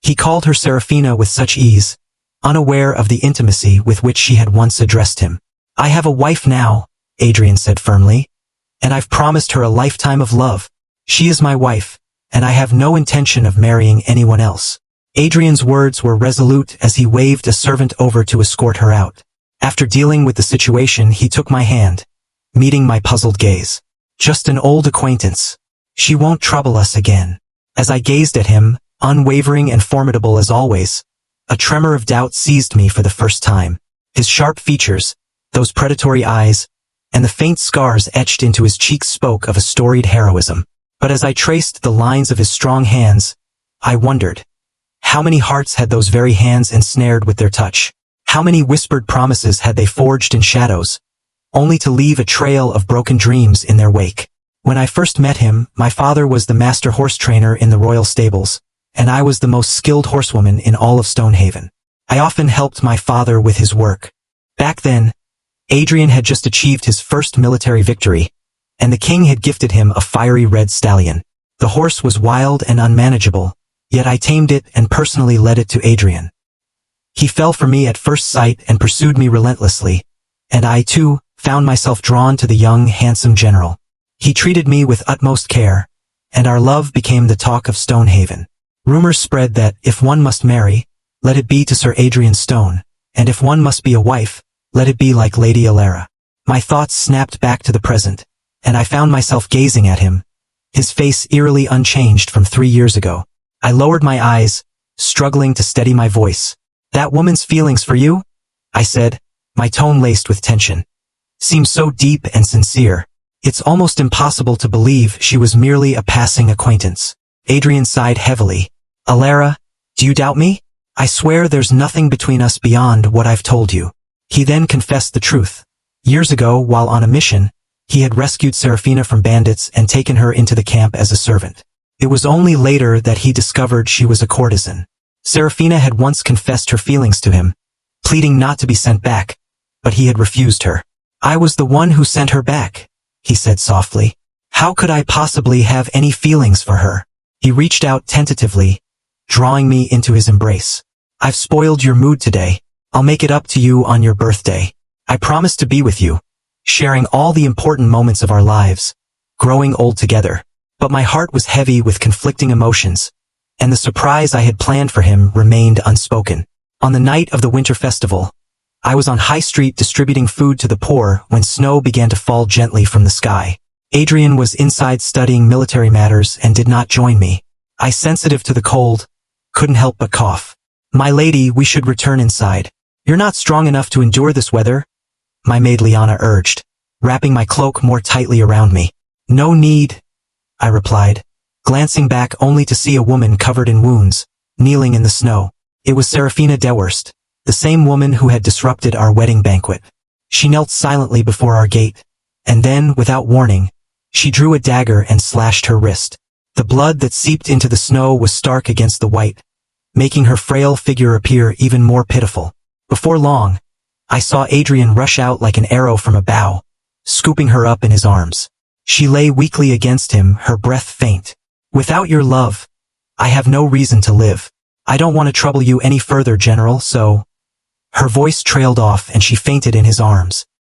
He called her Seraphina with such ease, unaware of the intimacy with which she had once addressed him. "I have a wife now," Adrian said firmly, "and I've promised her a lifetime of love. She is my wife, and I have no intention of marrying anyone else." Adrian's words were resolute as he waved a servant over to escort her out. After dealing with the situation, he took my hand, meeting my puzzled gaze. "Just an old acquaintance. She won't trouble us again." As I gazed at him, unwavering and formidable as always, a tremor of doubt seized me for the first time. His sharp features, those predatory eyes, and the faint scars etched into his cheeks spoke of a storied heroism. But as I traced the lines of his strong hands, I wondered, how many hearts had those very hands ensnared with their touch? How many whispered promises had they forged in shadows, only to leave a trail of broken dreams in their wake? When I first met him, my father was the master horse trainer in the royal stables, and I was the most skilled horsewoman in all of Stonehaven. I often helped my father with his work. Back then, Adrian had just achieved his first military victory, and the king had gifted him a fiery red stallion. The horse was wild and unmanageable, yet I tamed it and personally led it to Adrian. He fell for me at first sight and pursued me relentlessly, and I, too, found myself drawn to the young, handsome general. He treated me with utmost care, and our love became the talk of Stonehaven. Rumors spread that, if one must marry, let it be to Sir Adrian Stone, and if one must be a wife, let it be like Lady Alara. My thoughts snapped back to the present, and I found myself gazing at him, his face eerily unchanged from 3 years ago. I lowered my eyes, struggling to steady my voice. "That woman's feelings for you?" I said, my tone laced with tension. "Seems so deep and sincere. It's almost impossible to believe she was merely a passing acquaintance." Adrian sighed heavily. "Alara, do you doubt me? I swear there's nothing between us beyond what I've told you." He then confessed the truth. Years ago, while on a mission, he had rescued Seraphina from bandits and taken her into the camp as a servant. It was only later that he discovered she was a courtesan. Seraphina had once confessed her feelings to him, pleading not to be sent back, but he had refused her. "I was the one who sent her back," he said softly. "How could I possibly have any feelings for her?" He reached out tentatively, drawing me into his embrace. "I've spoiled your mood today. I'll make it up to you on your birthday. I promise to be with you, sharing all the important moments of our lives, growing old together." But my heart was heavy with conflicting emotions, and the surprise I had planned for him remained unspoken. On the night of the winter festival, I was on High Street distributing food to the poor when snow began to fall gently from the sky. Adrian was inside studying military matters and did not join me. I, sensitive to the cold, couldn't help but cough. "My lady, we should return inside. You're not strong enough to endure this weather," my maid Liana urged, wrapping my cloak more tightly around me. "No need," I replied, glancing back only to see a woman covered in wounds, kneeling in the snow. It was Seraphina Dewhurst, the same woman who had disrupted our wedding banquet. She knelt silently before our gate, and then, without warning, she drew a dagger and slashed her wrist. The blood that seeped into the snow was stark against the white, making her frail figure appear even more pitiful. Before long, I saw Adrian rush out like an arrow from a bow, scooping her up in his arms. She lay weakly against him, her breath faint. "Without your love, I have no reason to live. I don't want to trouble you any further, General, so—" Her voice trailed off and she fainted in his arms.